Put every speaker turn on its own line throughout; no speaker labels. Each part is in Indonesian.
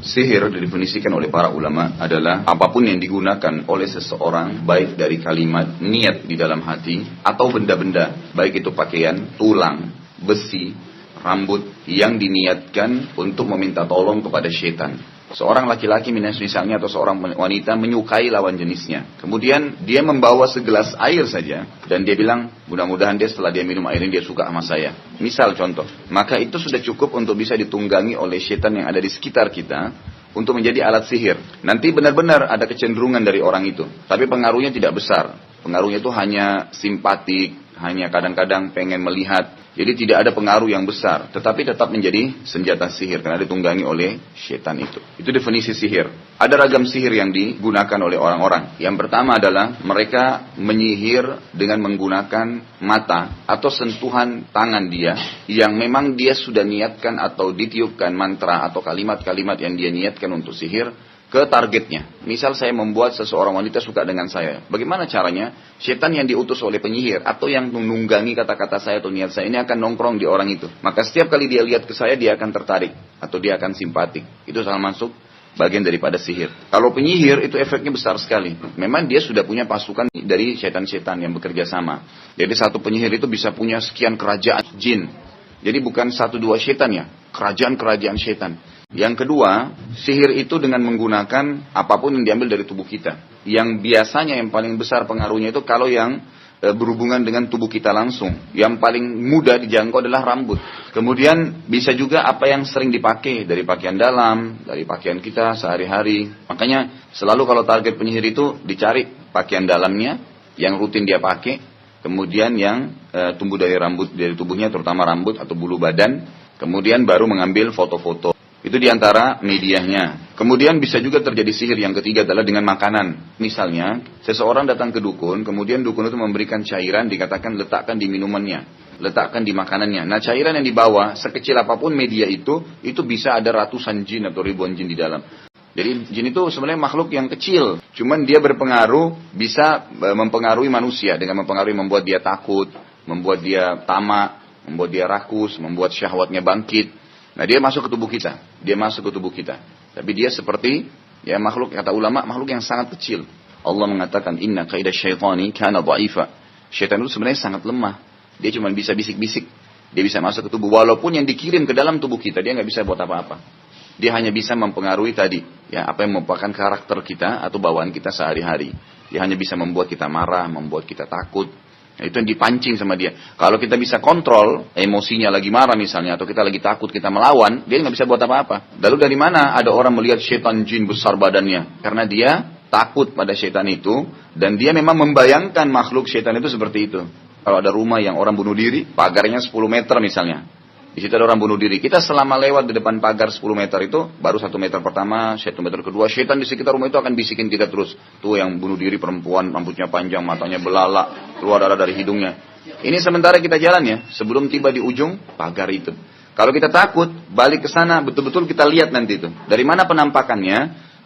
Sihir didefinisikan oleh para ulama adalah apapun yang digunakan oleh seseorang, baik dari kalimat, niat di dalam hati, atau benda-benda, baik itu pakaian, tulang, besi, rambut, yang diniatkan untuk meminta tolong kepada syaitan. Seorang laki-laki misalnya atau seorang wanita menyukai lawan jenisnya. Kemudian dia membawa segelas air saja dan dia bilang mudah-mudahan dia setelah dia minum air ini dia suka sama saya. Misal contoh. Maka itu sudah cukup untuk bisa ditunggangi oleh syaitan yang ada di sekitar kita untuk menjadi alat sihir. Nanti benar-benar ada kecenderungan dari orang itu. Tapi pengaruhnya tidak besar. Pengaruhnya itu hanya simpatik, hanya kadang-kadang pengen melihat. Jadi tidak ada pengaruh yang besar, tetapi tetap menjadi senjata sihir karena ditunggangi oleh syaitan itu. Itu definisi sihir. Ada ragam sihir yang digunakan oleh orang-orang. Yang pertama adalah mereka menyihir dengan menggunakan mata atau sentuhan tangan dia yang memang dia sudah niatkan atau ditiupkan mantra atau kalimat-kalimat yang dia niatkan untuk sihir ke targetnya. Misal saya membuat seseorang wanita suka dengan saya. Bagaimana caranya? Setan yang diutus oleh penyihir atau yang menunggangi kata-kata saya atau niat saya ini akan nongkrong di orang itu. Maka setiap kali dia lihat ke saya, dia akan tertarik atau dia akan simpatik. Itu salah masuk bagian daripada sihir. Kalau penyihir itu efeknya besar sekali. Memang dia sudah punya pasukan dari setan-setan yang bekerja sama. Jadi satu penyihir itu bisa punya sekian kerajaan jin. Jadi bukan satu dua setan ya, kerajaan-kerajaan setan. Yang kedua, sihir itu dengan menggunakan apapun yang diambil dari tubuh kita. Yang biasanya yang paling besar pengaruhnya itu kalau yang berhubungan dengan tubuh kita langsung. Yang paling mudah dijangkau adalah rambut. Kemudian bisa juga apa yang sering dipakai dari pakaian dalam, dari pakaian kita sehari-hari. Makanya selalu kalau target penyihir itu dicari pakaian dalamnya yang rutin dia pakai. Kemudian yang tumbuh dari rambut, dari tubuhnya terutama rambut atau bulu badan. Kemudian baru mengambil foto-foto. Itu diantara medianya. Kemudian bisa juga terjadi sihir yang ketiga adalah dengan makanan. Misalnya, seseorang datang ke dukun, kemudian dukun itu memberikan cairan, dikatakan letakkan di minumannya, letakkan di makanannya. Nah, cairan yang dibawa, sekecil apapun media itu bisa ada ratusan jin atau ribuan jin di dalam. Jadi jin itu sebenarnya makhluk yang kecil, cuman dia berpengaruh, bisa mempengaruhi manusia, dengan mempengaruhi membuat dia takut, membuat dia tamak, membuat dia rakus, membuat syahwatnya bangkit. Nah dia masuk ke tubuh kita, Tapi dia seperti ya makhluk, kata ulama, makhluk yang sangat kecil. Allah mengatakan inna kaidah syaitani kana dha'ifa. Syaitan itu sebenarnya sangat lemah. Dia cuma bisa bisik-bisik. Dia bisa masuk ke tubuh walaupun yang dikirim ke dalam tubuh kita dia nggak bisa buat apa-apa. Dia hanya bisa mempengaruhi tadi ya apa yang merupakan karakter kita atau bawaan kita sehari-hari. Dia hanya bisa membuat kita marah, membuat kita takut. Nah, itu yang dipancing sama dia. Kalau kita bisa kontrol emosinya lagi marah misalnya, atau kita lagi takut, kita melawan, dia nggak bisa buat apa-apa. Lalu dari mana ada orang melihat setan jin besar badannya? Karena dia takut pada setan itu, dan dia memang membayangkan makhluk setan itu seperti itu. Kalau ada rumah yang orang bunuh diri, pagarnya 10 meter misalnya. Di situ ada orang bunuh diri. Kita selama lewat di depan pagar 10 meter itu, baru 1 meter pertama, 1 meter kedua, setan di sekitar rumah itu akan bisikin kita terus. Tuh yang bunuh diri perempuan, rambutnya panjang, matanya belalak, keluar darah dari hidungnya. Ini sementara kita jalan ya, sebelum tiba di ujung pagar itu. Kalau kita takut, balik ke sana, betul-betul kita lihat nanti itu. Dari mana penampakannya?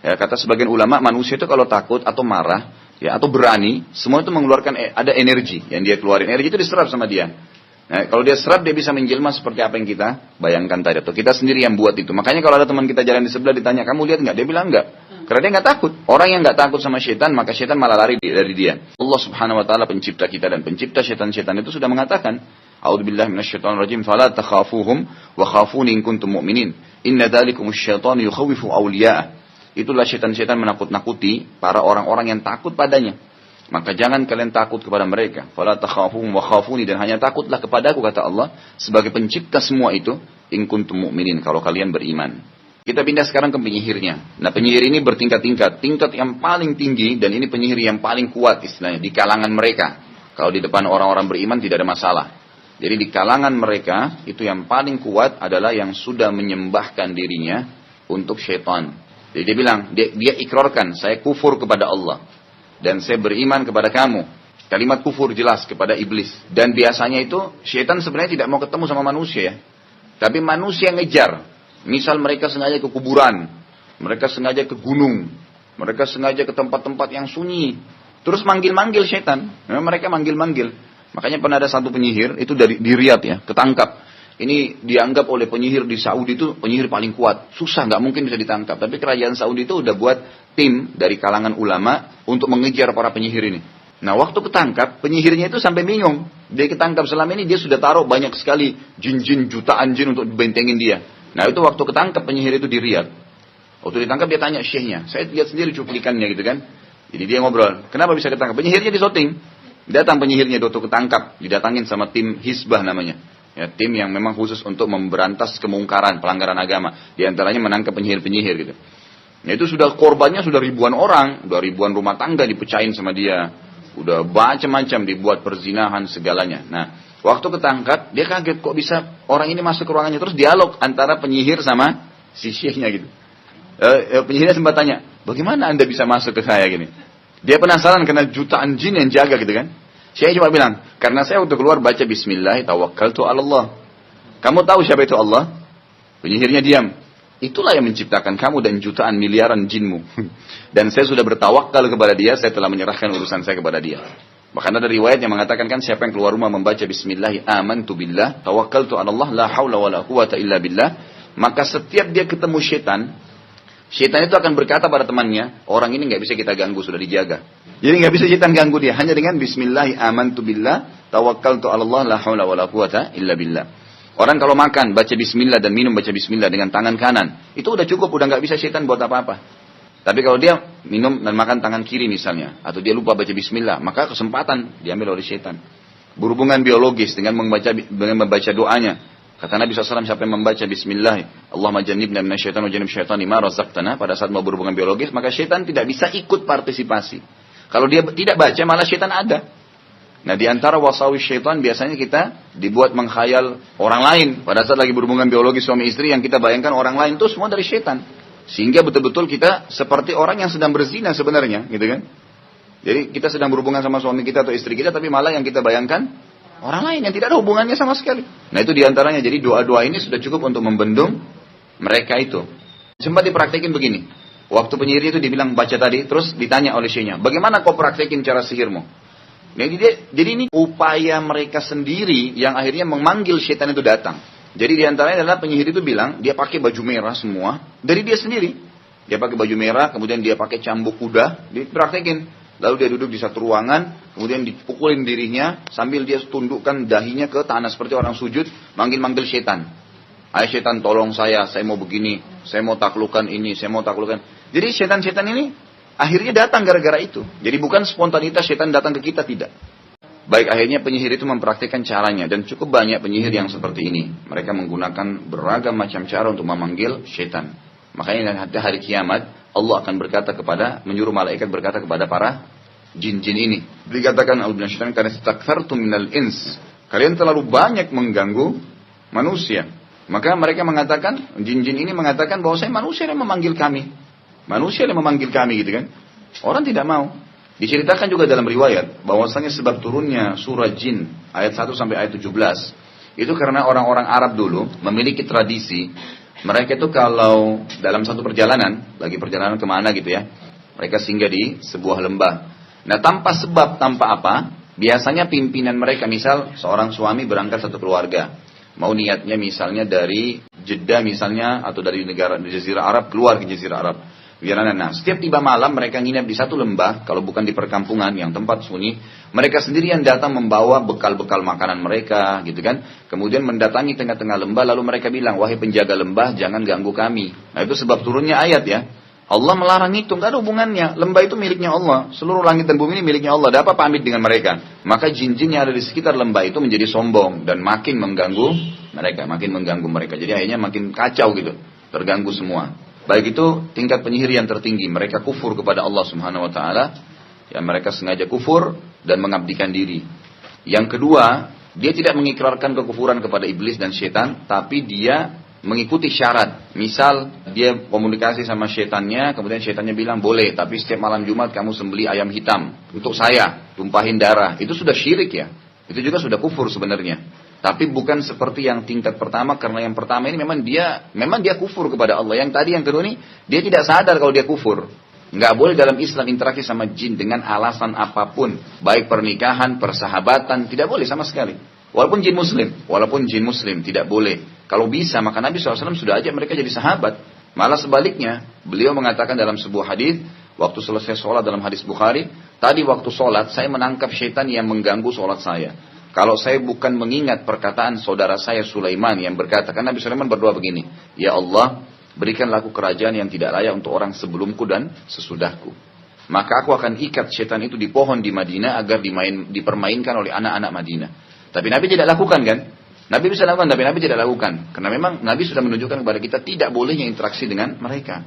Ya, kata sebagian ulama, manusia itu kalau takut atau marah, ya atau berani, semua itu mengeluarkan ada energi yang dia keluarin. Energi itu diserap sama dia. Nah, kalau dia serap, dia bisa menjelma seperti apa yang kita bayangkan tadi. Atau kita sendiri yang buat itu. Makanya kalau ada teman kita jalan di sebelah ditanya, kamu lihat nggak? Dia bilang nggak. Karena dia nggak takut. Orang yang nggak takut sama syaitan, maka syaitan malah lari dari dia. Allah Subhanahu Wa Taala pencipta kita dan pencipta syaitan-syaitan itu sudah mengatakan, A'udzubillahi minasyaitonirrajim, fala takhafuhum wa khafuni in kuntum mu'minin. Inna dzalikumusy syaitanu yukhawifu awliya'ah. Itulah syaitan-syaitan menakut-nakuti para orang-orang yang takut padanya. Maka jangan kalian takut kepada mereka. Fala takhafuhum wa khafuni, dan hanya takutlah kepadaku, kata Allah, sebagai pencipta semua itu, in kuntum mu'minin, kalau kalian beriman. Kita pindah sekarang ke penyihirnya. Nah, penyihir ini bertingkat-tingkat. Tingkat yang paling tinggi, dan ini penyihir yang paling kuat istilahnya di kalangan mereka. Kalau di depan orang-orang beriman tidak ada masalah. Jadi di kalangan mereka itu yang paling kuat adalah yang sudah menyembahkan dirinya untuk syaitan. Jadi dia bilang, dia ikrarkan, saya kufur kepada Allah dan saya beriman kepada kamu. Kalimat kufur jelas kepada iblis. Dan biasanya itu syaitan sebenarnya tidak mau ketemu sama manusia ya. Tapi manusia ngejar. Misal mereka sengaja ke kuburan, mereka sengaja ke gunung, mereka sengaja ke tempat-tempat yang sunyi. Terus manggil-manggil syaitan. Mereka manggil-manggil. Makanya pernah ada satu penyihir itu di Riyadh ya, ketangkap. ini dianggap oleh penyihir di Saudi itu penyihir paling kuat. Susah, nggak mungkin bisa ditangkap. Tapi kerajaan Saudi itu udah buat tim dari kalangan ulama untuk mengejar para penyihir ini. Nah waktu ketangkap, penyihirnya itu sampai bingung. Dia ketangkap selama ini dia sudah taruh banyak sekali jin-jin, jutaan jin untuk bentengin dia. Nah itu waktu ketangkap penyihir itu di Riyadh. Waktu ditangkap dia tanya syekhnya. Saya lihat sendiri cuplikannya gitu kan. Jadi dia ngobrol, kenapa bisa ketangkap? Penyihirnya disoting. Datang penyihirnya waktu ketangkap, didatangin sama tim Hizbah namanya. Ya, tim yang memang khusus untuk memberantas kemungkaran, pelanggaran agama. Di antaranya menangkap penyihir-penyihir gitu. Nah itu sudah korbannya sudah ribuan orang, udah ribuan rumah tangga dipecahin sama dia. Udah macam-macam dibuat perzinahan segalanya. Nah, waktu ketangkap dia kaget kok bisa orang ini masuk ke ruangannya, terus dialog antara penyihir sama si syekhnya gitu. Penyihirnya sempat tanya, bagaimana Anda bisa masuk ke saya gini? Dia penasaran karena jutaan jin yang jaga gitu kan. Saya cuma bilang, karena saya waktu keluar baca bismillah, tawakkaltu 'ala Allah. Kamu tahu siapa itu Allah? Penyihirnya diam. Itulah yang menciptakan kamu dan jutaan miliaran jinmu. Dan saya sudah bertawakal kepada dia, saya telah menyerahkan urusan saya kepada dia. Bahkan ada riwayat yang mengatakan kan siapa yang keluar rumah membaca bismillah, amantu billah, tawakkaltu 'ala Allah, la haula wala quwata illa billah, maka setiap dia ketemu Syaitan itu akan berkata pada temannya, orang ini nggak bisa kita ganggu, sudah dijaga. Jadi nggak bisa syaitan ganggu dia, hanya dengan bismillah, amantu billah, tawakkaltu 'ala Allah, la haula wala quwata illa billah. Orang kalau makan baca bismillah dan minum baca bismillah dengan tangan kanan, itu udah cukup, udah nggak bisa syaitan buat apa-apa. Tapi kalau dia minum dan makan tangan kiri misalnya, atau dia lupa baca bismillah, maka kesempatan diambil oleh syaitan. Berhubungan biologis dengan membaca doanya. Kata Nabi SAW, siapa yang membaca bismillah, Allahumma jannibna minasyaitan wa jannib syaitani ma razaqtana, pada saat mau berhubungan biologis, maka syaitan tidak bisa ikut partisipasi. Kalau dia tidak baca, malah syaitan ada. Nah, di antara wasawi syaitan biasanya kita dibuat mengkhayal orang lain. Pada saat lagi berhubungan biologis suami istri, yang kita bayangkan orang lain itu semua dari syaitan. Sehingga betul-betul kita seperti orang yang sedang berzina sebenarnya, gitu kan. Jadi kita sedang berhubungan sama suami kita atau istri kita, tapi malah yang kita bayangkan orang lain yang tidak ada hubungannya sama sekali. Nah itu diantaranya. Jadi doa-doa ini sudah cukup untuk membendung mereka itu. Sempat dipraktekin begini. Waktu penyihir itu dibilang baca tadi, terus ditanya oleh syekhnya, bagaimana kau praktekin cara sihirmu? Jadi ini upaya mereka sendiri yang akhirnya memanggil syaitan itu datang. Jadi diantaranya adalah penyihir itu bilang, dia pakai baju merah semua, dari dia sendiri. Dia pakai baju merah, kemudian dia pakai cambuk kuda, dipraktekin. Lalu dia duduk di satu ruangan, kemudian dipukulin dirinya, sambil dia tundukkan dahinya ke tanah seperti orang sujud, manggil-manggil syaitan. Ayo syaitan tolong saya mau begini, saya mau taklukkan ini, saya mau taklukkan. Jadi syaitan-syaitan ini akhirnya datang gara-gara itu. Jadi bukan spontanitas syaitan datang ke kita, tidak. Baik, akhirnya penyihir itu mempraktikkan caranya, dan cukup banyak penyihir yang seperti ini. Mereka menggunakan beragam macam cara untuk memanggil syaitan. Makanya nanti hari kiamat, Allah akan menyuruh malaikat berkata kepada para jin-jin ini. Dikatakan Allah syaitan, karena istakfartum minal ins. Kalian terlalu banyak mengganggu manusia. Maka mereka mengatakan, jin-jin ini mengatakan bahwa saya manusia yang memanggil kami. Manusia yang memanggil kami gitu kan. Orang tidak mau. Diceritakan juga dalam riwayat bahwasanya sebab turunnya surah Jin ayat 1 sampai ayat 17 itu karena orang-orang Arab dulu memiliki tradisi. Mereka itu kalau dalam satu perjalanan, lagi perjalanan kemana gitu ya, mereka singgah di sebuah lembah. Nah tanpa sebab, tanpa apa, biasanya pimpinan mereka, misal seorang suami berangkat satu keluarga, mau niatnya misalnya dari Jeddah misalnya, atau dari negara di Jazirah Arab, keluar ke Jazirah Arab. Nah, setiap tiba malam mereka nginap di satu lembah, kalau bukan di perkampungan yang tempat sunyi, mereka sendirian datang membawa bekal-bekal makanan mereka, gitu kan. Kemudian mendatangi tengah-tengah lembah, lalu mereka bilang, wahai penjaga lembah, jangan ganggu kami. Nah itu sebab turunnya ayat ya. Allah melarang itu, nggak ada hubungannya. Lembah itu miliknya Allah, seluruh langit dan bumi ini miliknya Allah. Ada apa pamit dengan mereka? Maka jin-jin yang ada di sekitar lembah itu menjadi sombong dan makin mengganggu mereka. Jadi akhirnya makin kacau gitu, terganggu semua. Baik itu tingkat penyihir yang tertinggi, mereka kufur kepada Allah Subhanahu wa taala, ya mereka sengaja kufur dan mengabdikan diri. Yang kedua, dia tidak mengikrarkan kekufuran kepada iblis dan syaitan, tapi dia mengikuti syarat. Misal dia komunikasi sama syaitannya, kemudian syaitannya bilang boleh, tapi setiap malam Jumat kamu sembelih ayam hitam untuk saya, tumpahin darah. Itu sudah syirik ya. Itu juga sudah kufur sebenarnya. Tapi bukan seperti yang tingkat pertama, karena yang pertama ini memang dia kufur kepada Allah. Yang tadi yang kedua ini dia tidak sadar kalau dia kufur. Nggak boleh dalam Islam interaksi sama jin dengan alasan apapun, baik pernikahan, persahabatan, tidak boleh sama sekali. Walaupun jin muslim tidak boleh. Kalau bisa, maka Nabi SAW sudah ajak mereka jadi sahabat. Malah sebaliknya, beliau mengatakan dalam sebuah hadis, waktu selesai sholat dalam hadis Bukhari, tadi waktu sholat saya menangkap syaitan yang mengganggu sholat saya. Kalau saya bukan mengingat perkataan saudara saya Sulaiman yang berkata, kan Nabi Sulaiman berdoa begini, Ya Allah, berikanlah aku kerajaan yang tidak layak untuk orang sebelumku dan sesudahku. Maka aku akan ikat syaitan itu di pohon di Madinah agar dipermainkan oleh anak-anak Madinah. Tapi Nabi tidak lakukan kan? Nabi bisa lakukan, tapi Nabi tidak lakukan. Karena memang Nabi sudah menunjukkan kepada kita tidak bolehnya interaksi dengan mereka.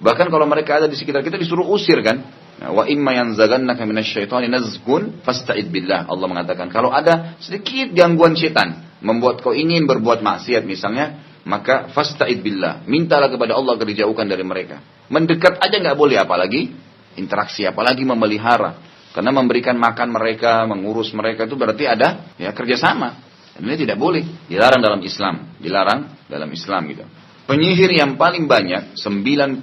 Bahkan kalau mereka ada di sekitar kita disuruh usir kan? Wa imma yanzaghannaka minasyaitani nazghun fasta'id billah. Allah mengatakan kalau ada sedikit gangguan syaitan membuat kau ingin berbuat maksiat misalnya, maka fasta'id billah. Mintalah kepada Allah agar dijauhkan dari mereka. Mendekat aja nggak boleh, apalagi interaksi, apalagi memelihara. Karena memberikan makan mereka, mengurus mereka itu berarti ada ya kerjasama. Dan ini tidak boleh, dilarang dalam Islam, gitu. Penyihir yang paling banyak 99%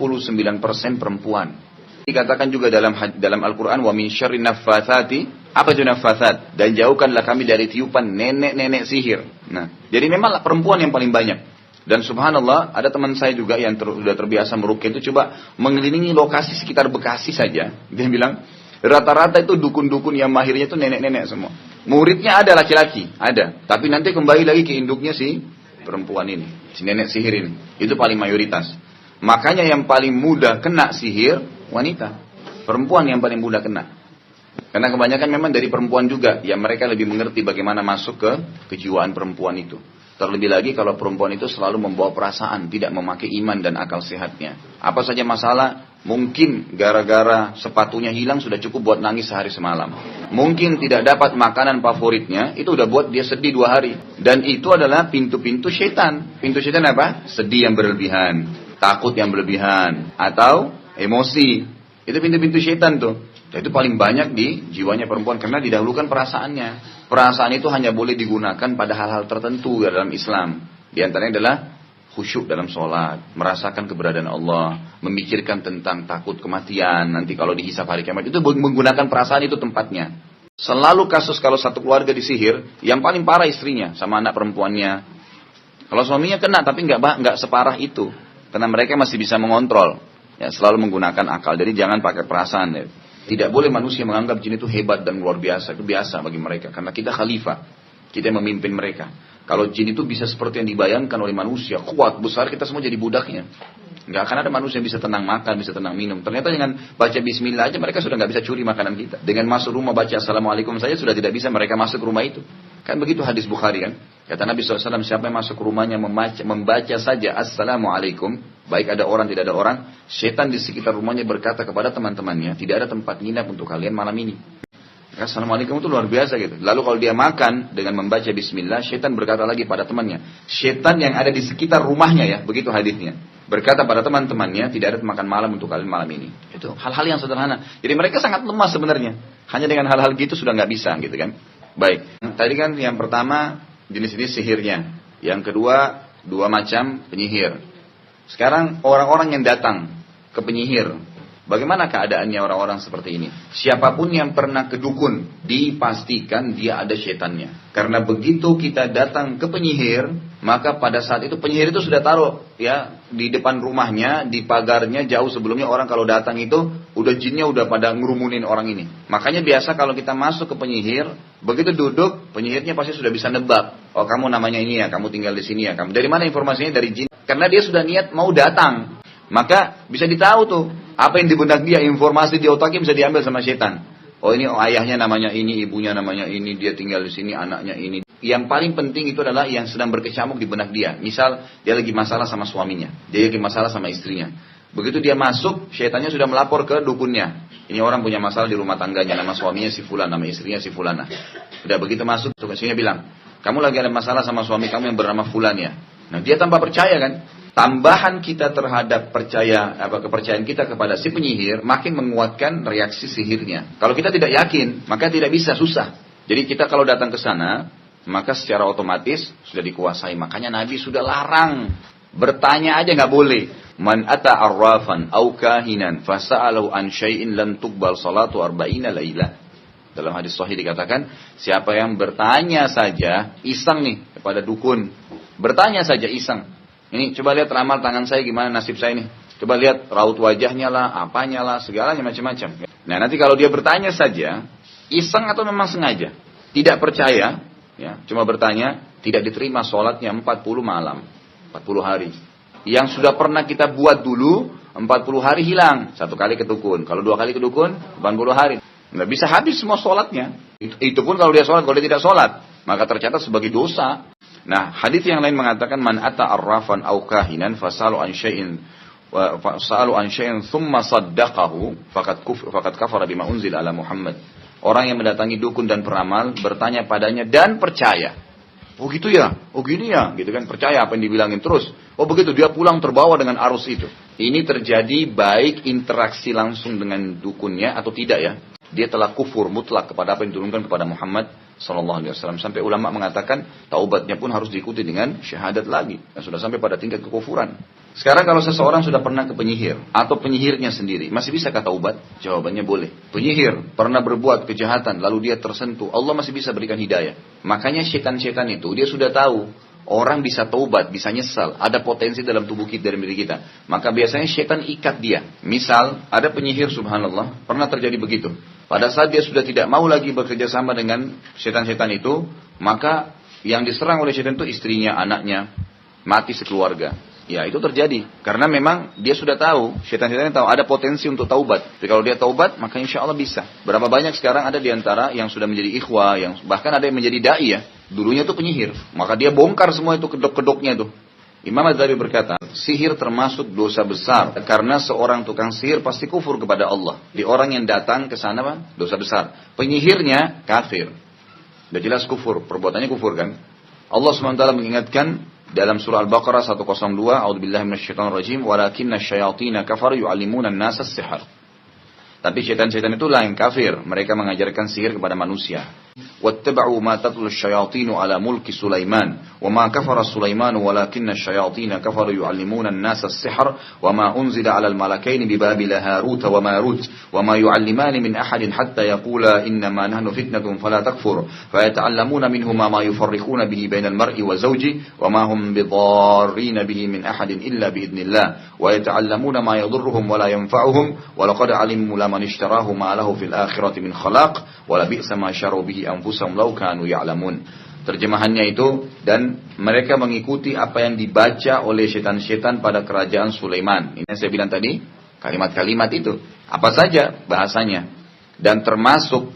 perempuan. Dikatakan juga dalam Al-Qur'an wa min syarrin naffatsati, apa itu naffatsat? Dan jauhkanlah kami dari tiupan nenek-nenek sihir. Nah, jadi memang perempuan yang paling banyak. Dan subhanallah, ada teman saya juga yang sudah terbiasa meruqyah itu coba mengelilingi lokasi sekitar Bekasi saja. Dia bilang, rata-rata itu dukun-dukun yang mahirnya itu nenek-nenek semua. Muridnya ada laki-laki, ada. Tapi nanti kembali lagi ke induknya si perempuan ini, si nenek sihir ini. Itu paling mayoritas. Makanya yang paling mudah kena sihir, wanita. Perempuan yang paling mudah kena. Karena kebanyakan memang dari perempuan juga, yang mereka lebih mengerti bagaimana masuk ke kejiwaan perempuan itu. Terlebih lagi kalau perempuan itu selalu membawa perasaan, tidak memakai iman dan akal sehatnya. Apa saja masalah, mungkin gara-gara sepatunya hilang sudah cukup buat nangis sehari semalam. Mungkin tidak dapat makanan favoritnya, itu udah buat dia sedih 2 hari. Dan itu adalah pintu-pintu syaitan. Pintu syaitan apa? Sedih yang berlebihan, takut yang berlebihan, atau emosi. Itu pintu-pintu syaitan tuh. Dan itu paling banyak di jiwanya perempuan karena didahulukan perasaannya. Perasaan itu hanya boleh digunakan pada hal-hal tertentu dalam Islam. Di antaranya adalah khusyuk dalam sholat, merasakan keberadaan Allah, memikirkan tentang takut kematian, nanti kalau dihisab hari kiamat. Itu menggunakan perasaan itu tempatnya. Selalu kasus kalau satu keluarga disihir, yang paling parah istrinya sama anak perempuannya. Kalau suaminya kena tapi nggak separah itu. Karena mereka masih bisa mengontrol. Ya, selalu menggunakan akal. Jadi jangan pakai perasaan. Ya. Tidak boleh manusia menganggap jin itu hebat dan luar biasa. Itu biasa bagi mereka. Karena kita khalifah. Kita yang memimpin mereka. Kalau jin itu bisa seperti yang dibayangkan oleh manusia. Kuat, besar, kita semua jadi budaknya. Nggak akan ada manusia yang bisa tenang makan, bisa tenang minum. Ternyata dengan baca bismillah aja mereka sudah nggak bisa curi makanan kita. Dengan masuk rumah baca assalamualaikum saja sudah tidak bisa mereka masuk rumah itu. Kan begitu hadis Bukhari kan. Kata Nabi SAW, siapa yang masuk rumahnya membaca saja assalamualaikum. Baik ada orang, tidak ada orang. Setan di sekitar rumahnya berkata kepada teman-temannya, tidak ada tempat nginap untuk kalian malam ini. Assalamualaikum itu luar biasa gitu. Lalu kalau dia makan dengan membaca bismillah, setan berkata lagi pada temannya. Setan yang ada di sekitar rumahnya ya, begitu hadisnya. Berkata pada teman-temannya, tidak ada makan malam untuk kalian malam ini. Itu hal-hal yang sederhana. Jadi mereka sangat lemah sebenarnya. Hanya dengan hal-hal gitu sudah nggak bisa gitu kan. Baik, tadi kan yang pertama jenis-jenis sihirnya. Yang kedua, 2 macam penyihir. Sekarang orang-orang yang datang ke penyihir, bagaimana keadaannya orang-orang seperti ini? Siapapun yang pernah ke dukun, dipastikan dia ada setannya. Karena begitu kita datang ke penyihir, maka pada saat itu penyihir itu sudah taruh ya di depan rumahnya, di pagarnya jauh sebelumnya orang kalau datang itu udah jinnya udah pada ngerumunin orang ini. Makanya biasa kalau kita masuk ke penyihir, begitu duduk, penyihirnya pasti sudah bisa nebak. Oh kamu namanya ini ya, kamu tinggal di sini ya. Kamu dari mana informasinya? Dari jin. Karena dia sudah niat mau datang. Maka bisa ditahu tuh apa yang di benak dia, informasi di otaknya bisa diambil sama setan. Oh ini ayahnya namanya ini, ibunya namanya ini, dia tinggal di sini, anaknya ini. Yang paling penting itu adalah yang sedang berkecamuk di benak dia. Misal dia lagi masalah sama suaminya, dia lagi masalah sama istrinya. Begitu dia masuk, setannya sudah melapor ke dukunnya. Ini orang punya masalah di rumah tangganya, nama suaminya si fulan, nama istrinya si fulana. Udah begitu masuk, tukangnya bilang, kamu lagi ada masalah sama suami kamu yang bernama fulan ya. Nah dia tanpa percaya kan. Tambahan kita terhadap kepercayaan kita kepada si penyihir makin menguatkan reaksi sihirnya. Kalau kita tidak yakin, maka tidak bisa, susah. Jadi kita kalau datang ke sana, maka secara otomatis sudah dikuasai. Makanya Nabi sudah larang. Bertanya aja nggak boleh. Man ata arrafan au kahinan fasa'alahu an syai'in lam tuqbal salatu arba'ina lailah. Dalam hadis sahih dikatakan, siapa yang bertanya saja, iseng nih kepada dukun. Bertanya saja iseng. Ini coba lihat ramal tangan saya gimana nasib saya ini. Coba lihat raut wajahnya lah, apanya lah, segalanya macam-macam. Nah nanti kalau dia bertanya saja, iseng atau memang sengaja, tidak percaya, ya, cuma bertanya, tidak diterima sholatnya 40 malam, 40 hari. Yang sudah pernah kita buat dulu, 40 hari hilang. 1 kali ke dukun. Kalau 2 kali ke dukun, 80 hari. Nggak bisa habis semua sholatnya. Itu pun kalau dia sholat, kalau dia tidak sholat, maka tercatat sebagai dosa. Nah, hadis yang lain mengatakan, man ata arrafan au kahinan fasalu an syai'in thumma saddaqahu faqad kafara bima unzil ala Muhammad. Orang yang mendatangi dukun dan peramal, bertanya padanya dan percaya. Oh gitu ya, oh gini ya, gitu kan, percaya apa yang dibilangin terus. Oh begitu, dia pulang terbawa dengan arus itu. Ini terjadi baik interaksi langsung dengan dukunnya atau tidak ya. Dia telah kufur mutlak kepada apa yang diturunkan kepada Muhammad SAW. Sampai ulama mengatakan taubatnya pun harus diikuti dengan syahadat lagi. Dan sudah sampai pada tingkat kekufuran. Sekarang kalau seseorang sudah pernah ke penyihir atau penyihirnya sendiri, masih bisa kata taubat? Jawabannya boleh. Penyihir pernah berbuat kejahatan lalu dia tersentuh, Allah masih bisa berikan hidayah. Makanya syaitan-syaitan itu dia sudah tahu orang bisa taubat, bisa nyesal, ada potensi dalam tubuh kita, dalam diri kita. Maka biasanya syaitan ikat dia. Misal ada penyihir, subhanallah, pernah terjadi begitu. Pada saat dia sudah tidak mau lagi bekerja sama dengan syaitan-syaitan itu, maka yang diserang oleh syaitan itu istrinya, anaknya, mati sekeluarga. Ya itu terjadi, karena memang dia sudah tahu, syaitan-syaitan tahu ada potensi untuk taubat. Tapi kalau dia taubat, maka insya Allah bisa. Berapa banyak sekarang ada di antara yang sudah menjadi ikhwah, yang bahkan ada yang menjadi da'i ya. Dulunya itu penyihir, maka dia bongkar semua itu kedok-kedoknya itu. Imam Az-Zahabi berkata, sihir termasuk dosa besar, karena seorang tukang sihir pasti kufur kepada Allah. Di orang yang datang ke sana, dosa besar. Penyihirnya kafir. Sudah jelas kufur, perbuatannya kufur kan. Allah SWT mengingatkan dalam surah Al-Baqarah 102, A'udzubillahi minasyaitonirrajim, walakinna syayatina kafaru yu'allimuna an-nasa as-sihr. Tapi syaitan-syaitan itulah yang kafir, mereka mengajarkan sihir kepada manusia. واتبعوا ما تتلو الشياطين على ملك سليمان وما كفر سليمان ولكن الشياطين كفروا يعلمون الناس السحر وما أنزل على الملكين ببابل هاروت وماروت وما يعلمان من أحد حتى يقولا إنما نحن فتنة فلا تكفر فيتعلمون منهما ما يفرقون به بين المرء وزوجه وما هم بضارين به من أحد إلا بإذن الله ويتعلمون ما يضرهم ولا ينفعهم ولقد علموا لمن اشتراه ما له في الآخرة من خلاق ولبئس ما شروا به anfusahum law kanu ya'lamun. Terjemahannya itu, dan mereka mengikuti apa yang dibaca oleh setan-setan pada kerajaan Sulaiman. Ini yang saya bilang tadi, kalimat-kalimat itu. Apa saja bahasanya. Dan termasuk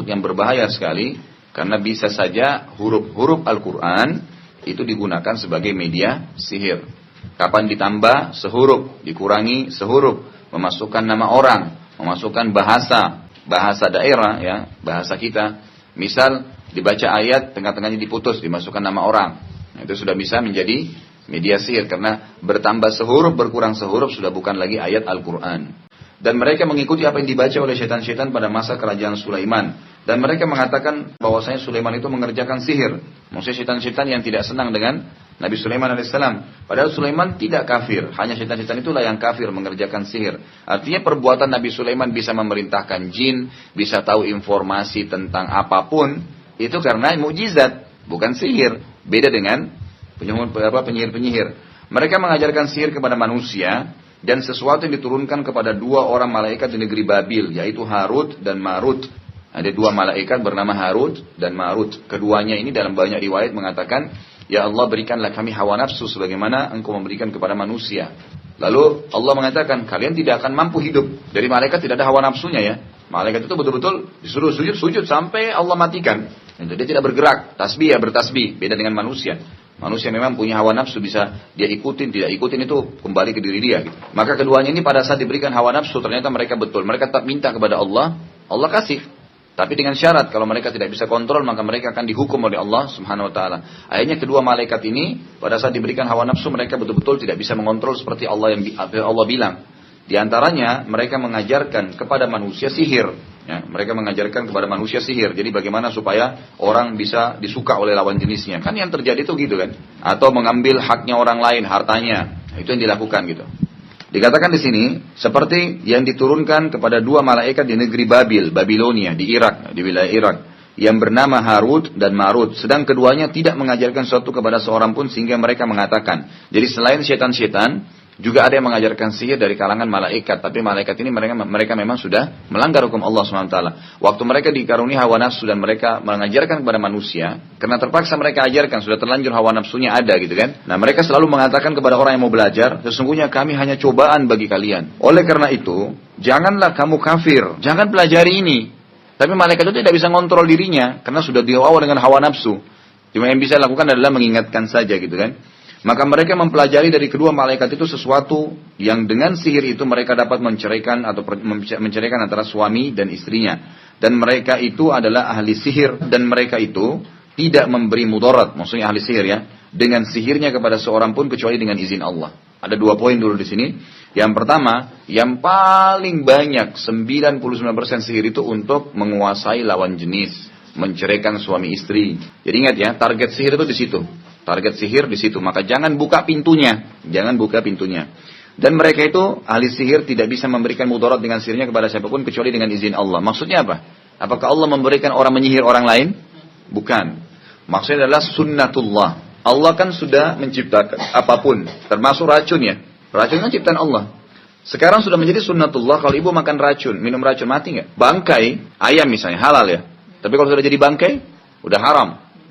yang berbahaya sekali, karena bisa saja huruf-huruf Al-Quran itu digunakan sebagai media sihir. Kapan ditambah sehuruf, dikurangi sehuruf, memasukkan nama orang, memasukkan bahasa daerah ya, bahasa kita. Misal dibaca ayat, tengah-tengahnya diputus, dimasukkan nama orang. Nah, itu sudah bisa menjadi media sihir, karena bertambah sehuruf, berkurang sehuruf sudah bukan lagi ayat Al-Quran. Dan mereka mengikuti apa yang dibaca oleh syaitan-syaitan pada masa kerajaan Sulaiman. Dan mereka mengatakan bahwasanya Sulaiman itu mengerjakan sihir. Maksudnya syaitan-syaitan yang tidak senang dengan Nabi Sulaiman AS. Padahal Sulaiman tidak kafir. Hanya syaitan-syaitan itulah yang kafir mengerjakan sihir. Artinya perbuatan Nabi Sulaiman bisa memerintahkan jin, bisa tahu informasi tentang apapun. Itu karena mukjizat, bukan sihir. Beda dengan penyihir-penyihir. Mereka mengajarkan sihir kepada manusia dan sesuatu yang diturunkan kepada 2 orang malaikat di negeri Babil, yaitu Harut dan Marut. Ada 2 malaikat bernama Harut dan Marut. Keduanya ini dalam banyak riwayat mengatakan, ya Allah berikanlah kami hawa nafsu sebagaimana engkau memberikan kepada manusia. Lalu Allah mengatakan, kalian tidak akan mampu hidup. Dari malaikat tidak ada hawa nafsunya ya. Malaikat itu betul-betul disuruh sujud sampai Allah matikan. Dia tidak bergerak, tasbih ya bertasbih. Beda dengan manusia. Manusia memang punya hawa nafsu, bisa dia ikutin, tidak ikutin itu kembali ke diri dia. Gitu. Maka keduanya ini pada saat diberikan hawa nafsu, ternyata mereka betul. Mereka tetap minta kepada Allah, Allah kasih. Tapi dengan syarat, kalau mereka tidak bisa kontrol, maka mereka akan dihukum oleh Allah Subhanahu Wa Taala. Akhirnya kedua malaikat ini, pada saat diberikan hawa nafsu, mereka betul-betul tidak bisa mengontrol seperti Allah yang Allah bilang. Di antaranya, mereka mengajarkan kepada manusia sihir. Ya, mereka mengajarkan kepada manusia sihir. Jadi bagaimana supaya orang bisa disuka oleh lawan jenisnya. Kan yang terjadi itu gitu kan. Atau mengambil haknya orang lain, hartanya. Itu yang dilakukan gitu. Dikatakan di sini seperti yang diturunkan kepada dua malaikat di negeri Babilonia di Irak, di wilayah Irak, yang bernama Harut dan Marut. Sedang keduanya tidak mengajarkan sesuatu kepada seorang pun sehingga mereka mengatakan. Jadi selain setan-setan, juga ada yang mengajarkan sihir dari kalangan malaikat. Tapi malaikat ini mereka memang sudah melanggar hukum Allah SWT. Waktu mereka dikaruni hawa nafsu dan mereka mengajarkan kepada manusia, karena terpaksa mereka ajarkan, sudah terlanjur hawa nafsunya ada gitu kan. Nah mereka selalu mengatakan kepada orang yang mau belajar, sesungguhnya kami hanya cobaan bagi kalian. Oleh karena itu, janganlah kamu kafir, jangan pelajari ini. Tapi malaikat itu tidak bisa ngontrol dirinya, karena sudah dibawa dengan hawa nafsu. Cuma yang bisa lakukan adalah mengingatkan saja gitu kan. Maka mereka mempelajari dari kedua malaikat itu sesuatu yang dengan sihir itu mereka dapat menceraikan atau menceraikan antara suami dan istrinya. Dan mereka itu adalah ahli sihir dan mereka itu tidak memberi mudarat, maksudnya ahli sihir ya, dengan sihirnya kepada seorang pun kecuali dengan izin Allah. Ada 2 poin dulu di sini. Yang pertama, yang paling banyak 99% sihir itu untuk menguasai lawan jenis, menceraikan suami istri. Jadi ingat ya, target sihir itu di situ. Target sihir di situ, maka jangan buka pintunya, jangan buka pintunya. Dan mereka itu ahli sihir tidak bisa memberikan mudarat dengan sihirnya kepada siapapun kecuali dengan izin Allah. Maksudnya apa? Apakah Allah memberikan orang menyihir orang lain? Bukan. Maksudnya adalah sunnatullah. Allah kan sudah menciptakan apapun, termasuk racun ya. Racun kan ciptaan Allah. Sekarang sudah menjadi sunnatullah kalau ibu makan racun, minum racun, mati nggak? Bangkai ayam misalnya halal ya. Tapi kalau sudah jadi bangkai, udah haram.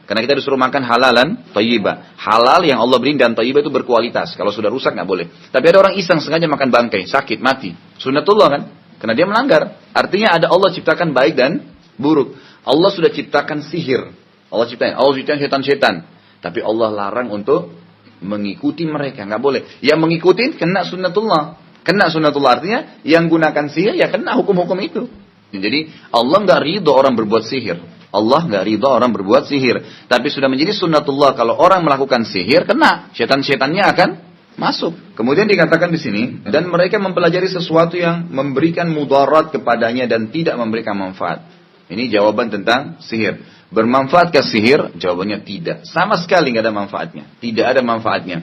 Karena kita disuruh makan halalan thayyibah. Halal yang Allah beri dan thayyibah itu berkualitas. Kalau sudah rusak nggak boleh. Tapi ada orang iseng sengaja makan bangkai, sakit, mati. Sunnatullah kan? Karena dia melanggar. Artinya ada Allah ciptakan baik dan buruk. Allah sudah ciptakan sihir. Allah ciptakan setan-setan. Tapi Allah larang untuk mengikuti mereka. Nggak boleh. Yang mengikuti kena sunnatullah. Kena sunnatullah artinya yang gunakan sihir ya kena hukum-hukum itu. Jadi Allah nggak ridho orang berbuat sihir. Allah nggak ridho orang berbuat sihir. Tapi sudah menjadi sunnatullah kalau orang melakukan sihir kena. Setan-setannya akan masuk. Kemudian dikatakan di sini dan mereka mempelajari sesuatu yang memberikan mudarat kepadanya dan tidak memberikan manfaat. Ini jawaban tentang sihir. Bermanfaatkah sihir? Jawabannya tidak. Sama sekali nggak ada manfaatnya. Tidak ada manfaatnya.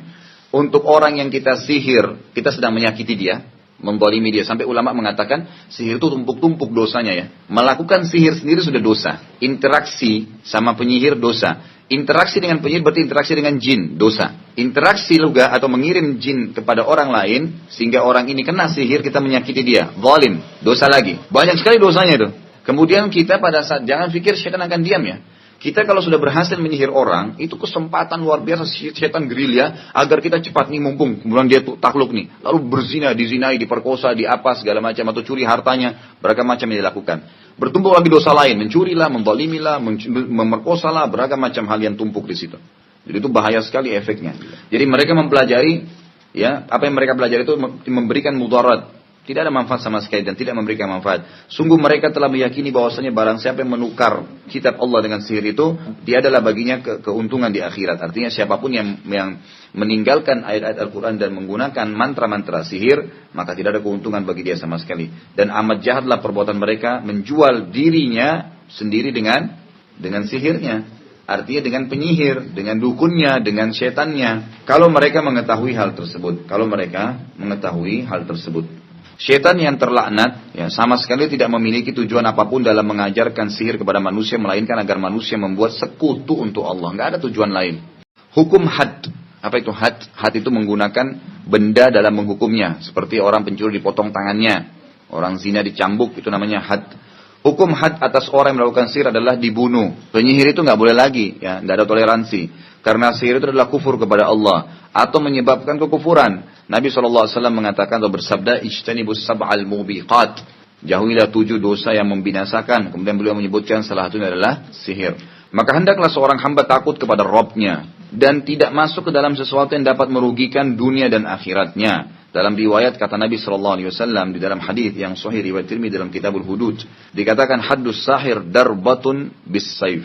Untuk orang yang kita sihir, kita sedang menyakiti dia, menzalimi dia. Sampai ulama mengatakan sihir itu tumpuk-tumpuk dosanya ya. Melakukan sihir sendiri sudah dosa. Interaksi sama penyihir dosa. Interaksi dengan penyihir berarti interaksi dengan jin, dosa. Interaksi juga atau mengirim jin kepada orang lain sehingga orang ini kena sihir, kita menyakiti dia, zalim, dosa lagi. Banyak sekali dosanya itu. Kemudian kita pada saat, jangan pikir setan akan diam ya. Kita kalau sudah berhasil menyihir orang, itu kesempatan luar biasa setan gerilya agar kita cepat nih mumpung. Kemudian dia takluk nih. Lalu berzina, dizinai, diperkosa, diapa segala macam. Atau curi hartanya, beragam macam yang dilakukan. Bertumpuk lagi dosa lain. Mencurilah, menzalimilah, memerkosalah, beragam macam hal yang tumpuk di situ. Jadi itu bahaya sekali efeknya. Jadi mereka mempelajari, ya apa yang mereka pelajari itu memberikan mudarat. Tidak ada manfaat sama sekali dan tidak memberikan manfaat. Sungguh mereka telah meyakini bahwasanya barang siapa yang menukar kitab Allah dengan sihir itu, dia adalah baginya keuntungan di akhirat. Artinya siapapun yang meninggalkan ayat-ayat Al-Quran dan menggunakan mantra-mantra sihir, maka tidak ada keuntungan bagi dia sama sekali. Dan amat jahatlah perbuatan mereka menjual dirinya sendiri dengan sihirnya. Artinya dengan penyihir, dengan dukunnya, dengan setannya. Kalau mereka mengetahui hal tersebut. Syaitan yang terlaknat ya, sama sekali tidak memiliki tujuan apapun dalam mengajarkan sihir kepada manusia melainkan agar manusia membuat sekutu untuk Allah. Nggak ada tujuan lain. Hukum had. Apa itu had? Had itu menggunakan benda dalam menghukumnya. Seperti orang pencuri dipotong tangannya. Orang zina dicambuk, itu namanya had. Hukum had atas orang yang melakukan sihir adalah dibunuh. Penyihir itu nggak boleh lagi, ya, nggak ada toleransi. Karena sihir itu adalah kufur kepada Allah atau menyebabkan kekufuran. Nabi SAW mengatakan atau bersabda, "Ijtanibus sab'al mubiqat." Jauhilah 7 dosa yang membinasakan. Kemudian beliau menyebutkan salah satunya adalah sihir. Maka hendaklah seorang hamba takut kepada Rabb-nya dan tidak masuk ke dalam sesuatu yang dapat merugikan dunia dan akhiratnya. Dalam riwayat kata Nabi SAW di dalam hadis yang sahih riwayat Tirmidzi dalam Kitabul Hudud dikatakan haddus sahir darbatun bis saif.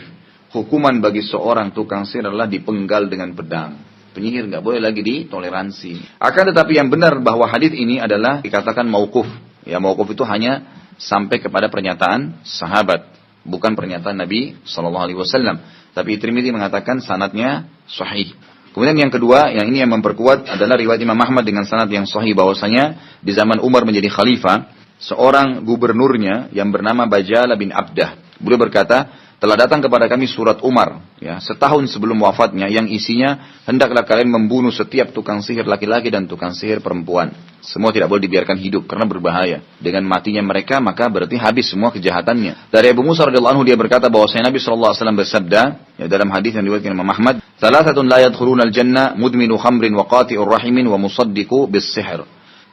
Hukuman bagi seorang tukang sihir adalah dipenggal dengan pedang. Penyihir nggak boleh lagi ditoleransi. Akan tetapi yang benar bahwa hadis ini adalah dikatakan mauquf. Ya, mauquf itu hanya sampai kepada pernyataan sahabat, bukan pernyataan Nabi SAW. Tapi Tirmidzi mengatakan sanadnya sahih. Kemudian yang kedua, yang ini yang memperkuat adalah riwayat Imam Ahmad dengan sanad yang sahih bahwasanya di zaman Umar menjadi khalifah, seorang gubernurnya yang bernama Bajala bin Abdah. Beliau berkata, telah datang kepada kami surat Umar, ya, setahun sebelum wafatnya, yang isinya, hendaklah kalian membunuh setiap tukang sihir laki-laki dan tukang sihir perempuan. Semua tidak boleh dibiarkan hidup karena berbahaya. Dengan matinya mereka maka berarti habis semua kejahatannya. Dari Abu Musa radhiyallahu anhu dia berkata bahwasanya Nabi sallallahu alaihi wasallam bersabda, ya, dalam hadis yang diriwayatkan Imam Ahmad, "Thalathatun la yadkhuluna al-jannah mudminu khamrin wa qati'ur rahimin wa musaddiqu bis-sihr."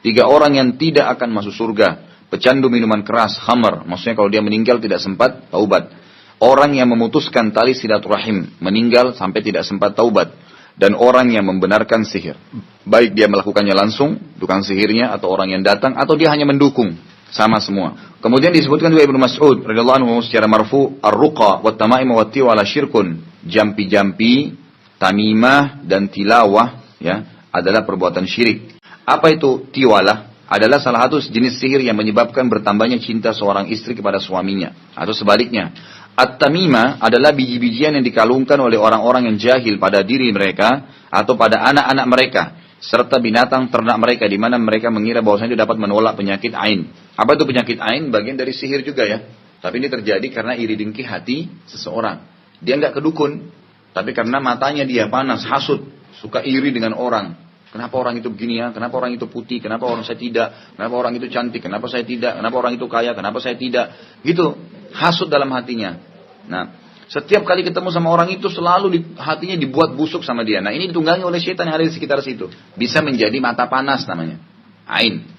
3 orang yang tidak akan masuk surga, pecandu minuman keras, khamr, maksudnya kalau dia meninggal tidak sempat taubat. Orang yang memutuskan tali silaturahim, meninggal sampai tidak sempat taubat. Dan orang yang membenarkan sihir. Baik dia melakukannya langsung, tukang sihirnya, atau orang yang datang, atau dia hanya mendukung. Sama semua. Kemudian disebutkan juga Ibnu Mas'ud radhiyallahu anhu secara marfu, ar-ruqa wa tamaim wa tiwala syirkun. Jampi-jampi, tamimah, dan tilawah, ya, adalah perbuatan syirik. Apa itu tiwalah? Adalah salah satu jenis sihir yang menyebabkan bertambahnya cinta seorang istri kepada suaminya. Atau sebaliknya. At-tamimah adalah biji-bijian yang dikalungkan oleh orang-orang yang jahil pada diri mereka atau pada anak-anak mereka serta binatang ternak mereka di mana mereka mengira bahwasanya itu dapat menolak penyakit ain. Apa itu penyakit ain? Bagian dari sihir juga ya. Tapi ini terjadi karena iri dengki hati seseorang. Dia enggak kedukun, tapi karena matanya dia panas, hasud, suka iri dengan orang. Kenapa orang itu begini ya? Kenapa orang itu putih? Kenapa orang saya tidak? Kenapa orang itu cantik? Kenapa saya tidak? Kenapa orang itu kaya? Kenapa saya tidak? Gitu, hasud dalam hatinya. Nah, setiap kali ketemu sama orang itu selalu hatinya dibuat busuk sama dia. Nah, ini ditunggangi oleh syaitan yang ada di sekitar situ. Bisa menjadi mata panas namanya. Ain.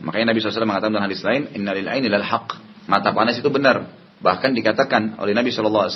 Makanya Nabi SAW mengatakan dalam hadis lain, Inna lil aini lal haq. Mata panas itu benar. Bahkan dikatakan oleh Nabi SAW,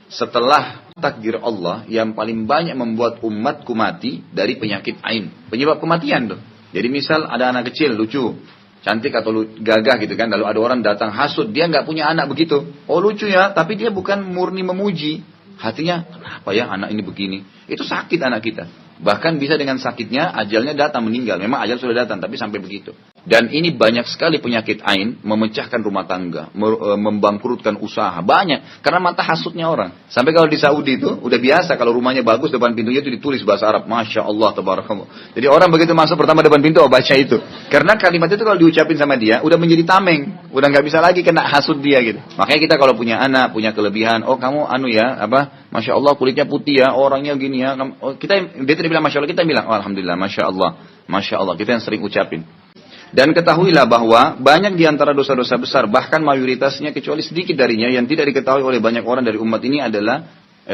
setelah takdir Allah yang paling banyak membuat umatku mati dari penyakit ain. Penyebab kematian tuh. Jadi misal ada anak kecil lucu, cantik atau gagah gitu kan, lalu ada orang datang hasud, dia nggak punya anak begitu. Oh lucu ya, tapi dia bukan murni memuji. Hatinya, kenapa ya anak ini begini? Itu sakit anak kita. Bahkan bisa dengan sakitnya ajalnya datang meninggal. Memang ajal sudah datang, tapi sampai begitu. Dan ini banyak sekali penyakit ain, memecahkan rumah tangga, membangkrutkan usaha, banyak. Karena mata hasutnya orang. Sampai kalau di Saudi itu, udah biasa kalau rumahnya bagus, depan pintunya itu ditulis bahasa Arab. Masya Allah, tabarakallah. Jadi orang begitu masuk pertama depan pintu, oh baca itu. Karena kalimat itu kalau diucapin sama dia, udah menjadi tameng. Udah nggak bisa lagi kena hasut dia gitu. Makanya kita kalau punya anak, punya kelebihan, oh kamu Masya Allah kulitnya putih ya, orangnya gini ya. Dia tidak bilang Masya Allah, kita bilang, oh, Alhamdulillah, Masya Allah. Masya Allah, kita yang sering ucapin. Dan ketahuilah bahwa banyak di antara dosa-dosa besar, bahkan mayoritasnya kecuali sedikit darinya yang tidak diketahui oleh banyak orang dari umat ini adalah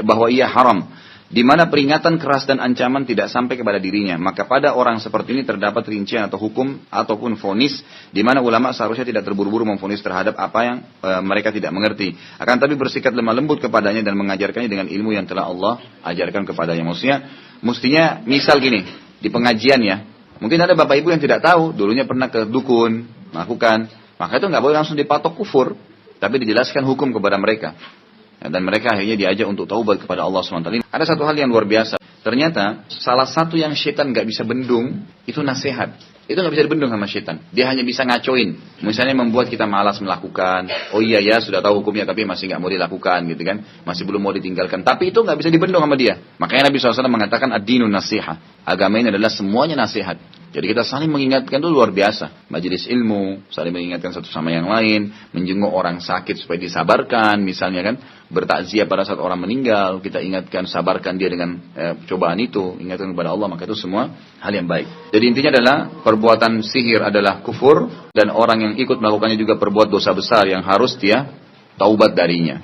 bahwa ia haram. Di mana peringatan keras dan ancaman tidak sampai kepada dirinya. Maka pada orang seperti ini terdapat rincian atau hukum ataupun vonis, di mana ulama seharusnya tidak terburu-buru memvonis terhadap apa yang mereka tidak mengerti. Akan tapi bersikap lemah lembut kepadanya dan mengajarkannya dengan ilmu yang telah Allah ajarkan kepadanya. Mestinya misal gini, di pengajian ya, mungkin ada bapak ibu yang tidak tahu, dulunya pernah ke dukun, melakukan, maka itu nggak boleh langsung dipatok kufur, tapi dijelaskan hukum kepada mereka. Dan mereka akhirnya diajak untuk taubat kepada Allah SWT. Ada satu hal yang luar biasa. Ternyata salah satu yang syaitan nggak bisa bendung itu nasihat. Itu nggak bisa dibendung sama syaitan. Dia hanya bisa ngacoin. Misalnya membuat kita malas melakukan. Oh iya ya sudah tahu hukumnya tapi masih nggak mau dilakukan gitu kan. Masih belum mau ditinggalkan. Tapi itu nggak bisa dibendung sama dia. Makanya Nabi SAW mengatakan ad-dinun nasiha. Agama ini adalah semuanya nasihat. Jadi kita saling mengingatkan itu luar biasa. Majelis ilmu, saling mengingatkan satu sama yang lain, menjenguk orang sakit supaya disabarkan, misalnya kan, bertakziah pada saat orang meninggal, kita ingatkan, sabarkan dia dengan cobaan itu, ingatkan kepada Allah, maka itu semua hal yang baik. Jadi intinya adalah perbuatan sihir adalah kufur dan orang yang ikut melakukannya juga berbuat dosa besar yang harus dia taubat darinya,